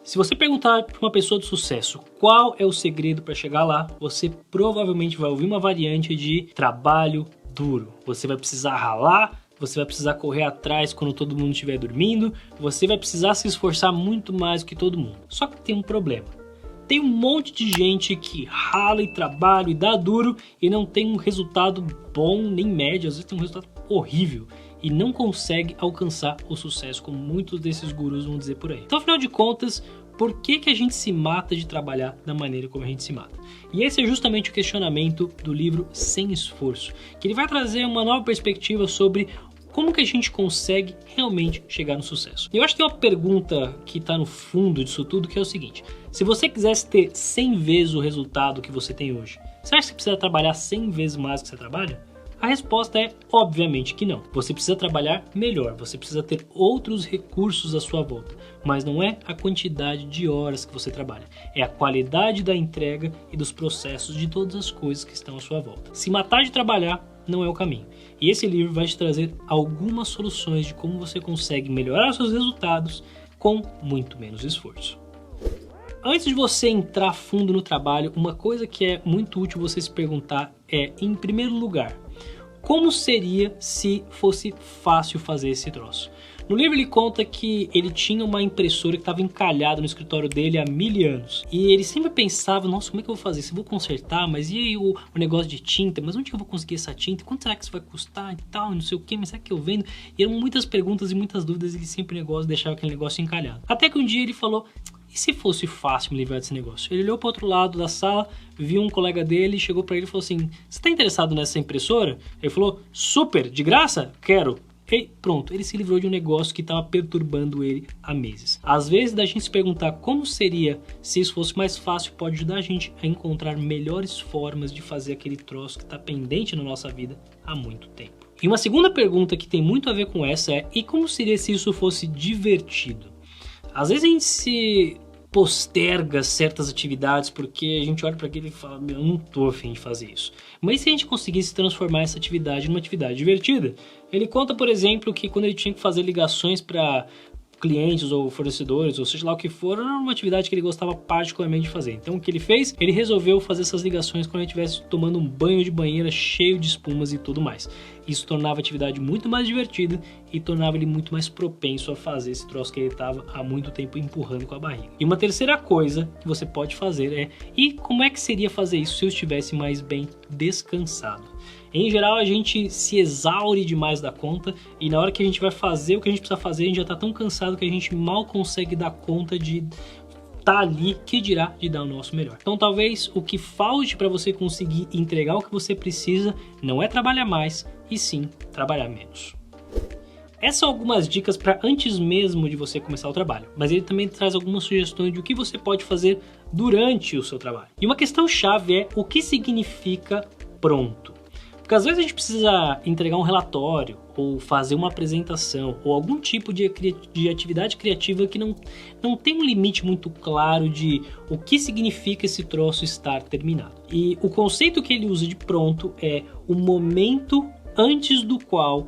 Se você perguntar para uma pessoa de sucesso qual é o segredo para chegar lá, você provavelmente vai ouvir uma variante de trabalho duro. Você vai precisar ralar, você vai precisar correr atrás quando todo mundo estiver dormindo, você vai precisar se esforçar muito mais do que todo mundo. Só que tem um problema. Tem um monte de gente que rala e trabalha e dá duro e não tem um resultado bom nem médio, às vezes tem um resultado horrível e não consegue alcançar o sucesso, como muitos desses gurus vão dizer por aí. Então, afinal de contas, por que a gente se mata de trabalhar da maneira como a gente se mata? E esse é justamente o questionamento do livro Sem Esforço, que ele vai trazer uma nova perspectiva sobre como que a gente consegue realmente chegar no sucesso. E eu acho que tem uma pergunta que está no fundo disso tudo, que é o seguinte: se você quisesse ter 100 vezes o resultado que você tem hoje, você acha que você precisa trabalhar 100 vezes mais do que você trabalha? A resposta é, obviamente, que não. Você precisa trabalhar melhor, você precisa ter outros recursos à sua volta, mas não é a quantidade de horas que você trabalha, é a qualidade da entrega e dos processos de todas as coisas que estão à sua volta. Se matar de trabalhar não é o caminho. E esse livro vai te trazer algumas soluções de como você consegue melhorar os seus resultados com muito menos esforço. Antes de você entrar fundo no trabalho, uma coisa que é muito útil você se perguntar é, em primeiro lugar, como seria se fosse fácil fazer esse troço? No livro ele conta que ele tinha uma impressora que estava encalhada no escritório dele há 1000 anos. E ele sempre pensava, nossa, como é que eu vou fazer isso? Eu vou consertar, mas e aí o negócio de tinta? Mas onde que eu vou conseguir essa tinta? Quanto será que isso vai custar e tal? Não sei o que, mas será que eu vendo? E eram muitas perguntas e muitas dúvidas e ele sempre deixava aquele negócio encalhado. Até que um dia ele falou, e se fosse fácil me livrar desse negócio? Ele olhou para o outro lado da sala, viu um colega dele, chegou para ele e falou assim, você está interessado nessa impressora? Ele falou, super, de graça? Quero. E pronto, ele se livrou de um negócio que estava perturbando ele há meses. Às vezes, da gente se perguntar como seria se isso fosse mais fácil, pode ajudar a gente a encontrar melhores formas de fazer aquele troço que está pendente na nossa vida há muito tempo. E uma segunda pergunta que tem muito a ver com essa é, e como seria se isso fosse divertido? Às vezes a gente se posterga certas atividades porque a gente olha para aquilo e fala, eu não tô a fim de fazer isso. Mas se a gente conseguisse transformar essa atividade numa atividade divertida? Ele conta, por exemplo, que quando ele tinha que fazer ligações para clientes ou fornecedores, ou seja lá o que for, era uma atividade que ele gostava particularmente de fazer. Então o que ele fez? Ele resolveu fazer essas ligações quando ele estivesse tomando um banho de banheira cheio de espumas e tudo mais. Isso tornava a atividade muito mais divertida e tornava ele muito mais propenso a fazer esse troço que ele estava há muito tempo empurrando com a barriga. E uma terceira coisa que você pode fazer é, e como é que seria fazer isso se eu estivesse mais bem descansado? Em geral, a gente se exaure demais da conta e na hora que a gente vai fazer o que a gente precisa fazer, a gente já está tão cansado que a gente mal consegue dar conta de estar ali, que dirá de dar o nosso melhor. Então, talvez o que falte para você conseguir entregar o que você precisa não é trabalhar mais, e sim trabalhar menos. Essas são algumas dicas para antes mesmo de você começar o trabalho, mas ele também traz algumas sugestões de o que você pode fazer durante o seu trabalho. E uma questão chave é o que significa pronto. Porque às vezes a gente precisa entregar um relatório, ou fazer uma apresentação, ou algum tipo de atividade criativa que não tem um limite muito claro de o que significa esse troço estar terminado. E o conceito que ele usa de pronto é o momento antes do qual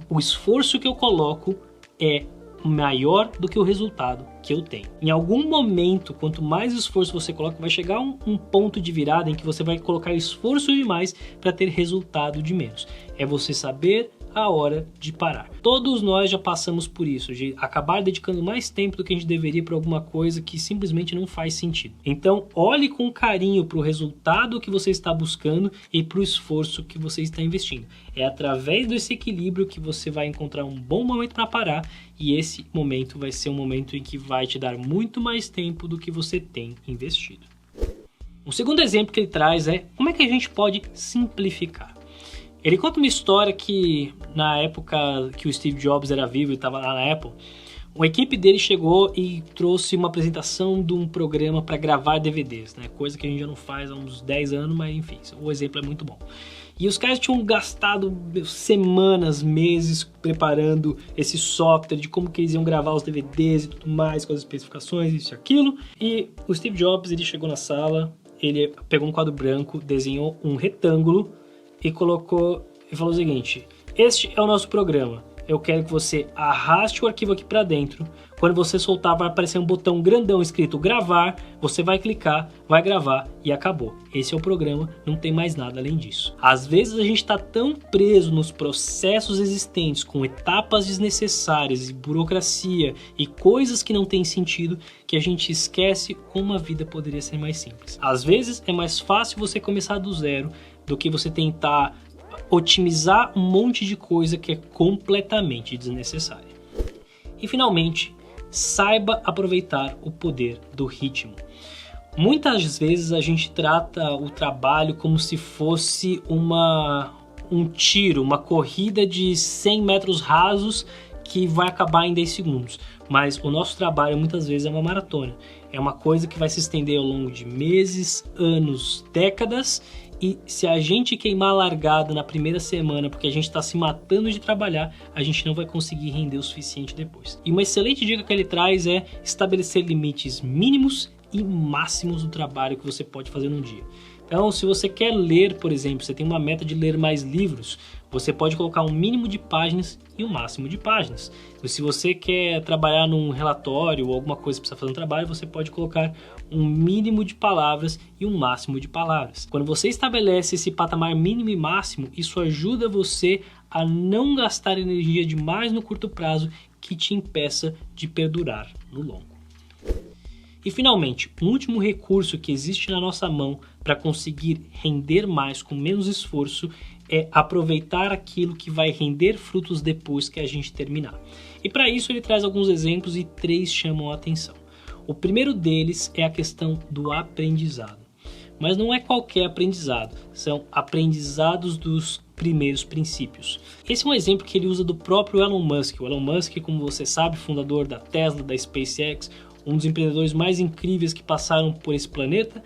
o esforço que eu coloco é maior do que o resultado que eu tenho. Em algum momento, quanto mais esforço você coloca, vai chegar um ponto de virada em que você vai colocar esforço demais para ter resultado de menos. É você saber a hora de parar. Todos nós já passamos por isso, de acabar dedicando mais tempo do que a gente deveria para alguma coisa que simplesmente não faz sentido. Então, olhe com carinho para o resultado que você está buscando e para o esforço que você está investindo. É através desse equilíbrio que você vai encontrar um bom momento para parar, e esse momento vai ser um momento em que vai te dar muito mais tempo do que você tem investido. O segundo exemplo que ele traz é como é que a gente pode simplificar. Ele conta uma história que na época que o Steve Jobs era vivo e estava lá na Apple, uma equipe dele chegou e trouxe uma apresentação de um programa para gravar DVDs, né? Coisa que a gente já não faz há uns 10 anos, mas enfim, o exemplo é muito bom. E os caras tinham gastado semanas, meses preparando esse software de como que eles iam gravar os DVDs e tudo mais, com as especificações, isso e aquilo. E o Steve Jobs, ele chegou na sala, ele pegou um quadro branco, desenhou um retângulo e colocou e falou o seguinte: este é o nosso programa. Eu quero que você arraste o arquivo aqui para dentro, Quando você soltar, vai aparecer um botão grandão escrito gravar, você vai clicar, vai gravar e acabou. Esse é o programa, não tem mais nada além disso. Às vezes a gente está tão preso nos processos existentes, com etapas desnecessárias e burocracia e coisas que não têm sentido, que a gente esquece como a vida poderia ser mais simples. Às vezes é mais fácil você começar do zero do que você tentar otimizar um monte de coisa que é completamente desnecessária. E finalmente, saiba aproveitar o poder do ritmo. Muitas vezes a gente trata o trabalho como se fosse um tiro, uma corrida de 100 metros rasos que vai acabar em 10 segundos. Mas o nosso trabalho muitas vezes é uma maratona. É uma coisa que vai se estender ao longo de meses, anos, décadas. E se a gente queimar a largada na primeira semana porque a gente está se matando de trabalhar, a gente não vai conseguir render o suficiente depois. E uma excelente dica que ele traz é estabelecer limites mínimos e máximos do trabalho que você pode fazer num dia. Então, se você quer ler, por exemplo, você tem uma meta de ler mais livros, você pode colocar um mínimo de páginas e um máximo de páginas. E se você quer trabalhar num relatório ou alguma coisa que precisa fazer um trabalho, você pode colocar um mínimo de palavras e um máximo de palavras. Quando você estabelece esse patamar mínimo e máximo, isso ajuda você a não gastar energia demais no curto prazo que te impeça de perdurar no longo. E finalmente, um último recurso que existe na nossa mão para conseguir render mais com menos esforço é aproveitar aquilo que vai render frutos depois que a gente terminar. E para isso ele traz alguns exemplos e 3 chamam a atenção. O primeiro deles é a questão do aprendizado. Mas não é qualquer aprendizado, são aprendizados dos primeiros princípios. Esse é um exemplo que ele usa do próprio Elon Musk. O Elon Musk, como você sabe, fundador da Tesla, da SpaceX, um dos empreendedores mais incríveis que passaram por esse planeta.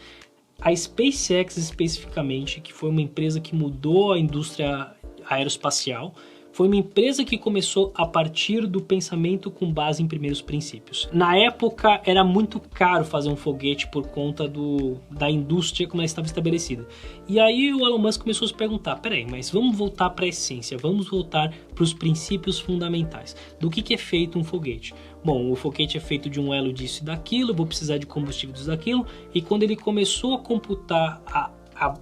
A SpaceX especificamente, que foi uma empresa que mudou a indústria aeroespacial, foi uma empresa que começou a partir do pensamento com base em primeiros princípios. Na época era muito caro fazer um foguete por conta da indústria como ela estava estabelecida. E aí o Elon Musk começou a se perguntar, peraí, mas vamos voltar para a essência, vamos voltar para os princípios fundamentais. Do que é feito um foguete? Bom, o foguete é feito de um elo disso e daquilo, vou precisar de combustível disso e daquilo, e quando ele começou a computar a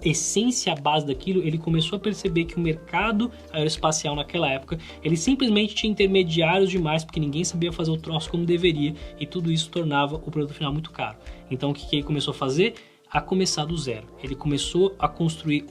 essência, a base daquilo, ele começou a perceber que o mercado aeroespacial naquela época, ele simplesmente tinha intermediários demais, porque ninguém sabia fazer o troço como deveria, e tudo isso tornava o produto final muito caro. Então o que ele começou a fazer? A começar do zero. Ele começou a construir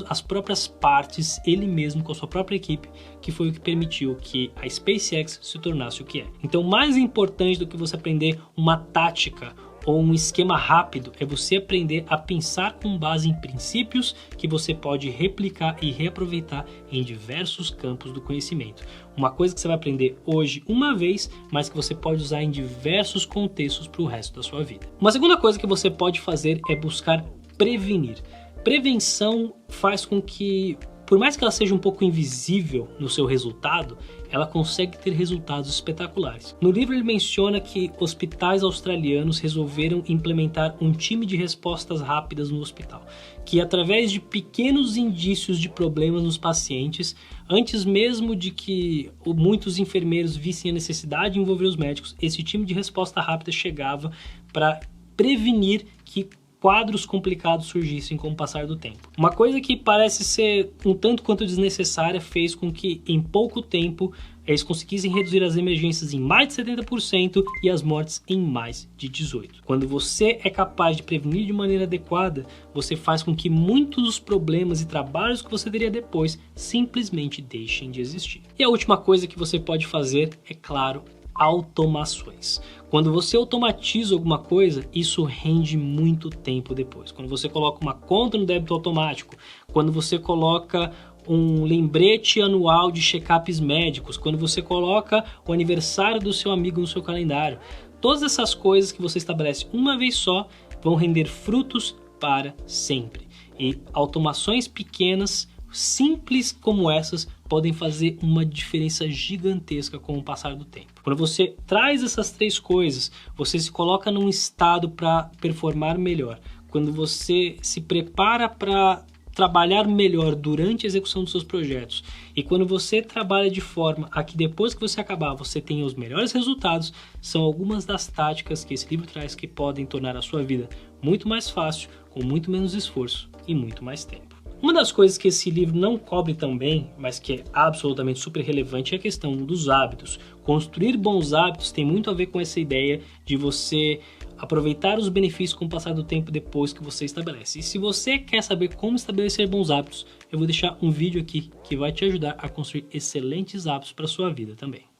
as próprias partes, ele mesmo, com a sua própria equipe, que foi o que permitiu que a SpaceX se tornasse o que é. Então, mais importante do que você aprender uma tática ou um esquema rápido é você aprender a pensar com base em princípios que você pode replicar e reaproveitar em diversos campos do conhecimento. Uma coisa que você vai aprender hoje uma vez, mas que você pode usar em diversos contextos para o resto da sua vida. Uma segunda coisa que você pode fazer é buscar prevenir. Prevenção faz com que, por mais que ela seja um pouco invisível no seu resultado, ela consegue ter resultados espetaculares. No livro ele menciona que hospitais australianos resolveram implementar um time de respostas rápidas no hospital, que através de pequenos indícios de problemas nos pacientes, antes mesmo de que muitos enfermeiros vissem a necessidade de envolver os médicos, esse time de resposta rápida chegava para prevenir que quadros complicados surgissem com o passar do tempo. Uma coisa que parece ser um tanto quanto desnecessária fez com que em pouco tempo eles conseguissem reduzir as emergências em mais de 70% e as mortes em mais de 18%. Quando você é capaz de prevenir de maneira adequada, você faz com que muitos dos problemas e trabalhos que você teria depois simplesmente deixem de existir. E a última coisa que você pode fazer é, claro, automações. Quando você automatiza alguma coisa, isso rende muito tempo depois. Quando você coloca uma conta no débito automático, quando você coloca um lembrete anual de check-ups médicos, quando você coloca o aniversário do seu amigo no seu calendário, todas essas coisas que você estabelece uma vez só vão render frutos para sempre. E automações pequenas, simples como essas, podem fazer uma diferença gigantesca com o passar do tempo. Quando você traz essas 3 coisas, você se coloca num estado para performar melhor. Quando você se prepara para trabalhar melhor durante a execução dos seus projetos e quando você trabalha de forma a que depois que você acabar você tenha os melhores resultados, são algumas das táticas que esse livro traz que podem tornar a sua vida muito mais fácil, com muito menos esforço e muito mais tempo. Uma das coisas que esse livro não cobre tão bem, mas que é absolutamente super relevante, é a questão dos hábitos. Construir bons hábitos tem muito a ver com essa ideia de você aproveitar os benefícios com o passar do tempo depois que você estabelece. E se você quer saber como estabelecer bons hábitos, eu vou deixar um vídeo aqui que vai te ajudar a construir excelentes hábitos para a sua vida também.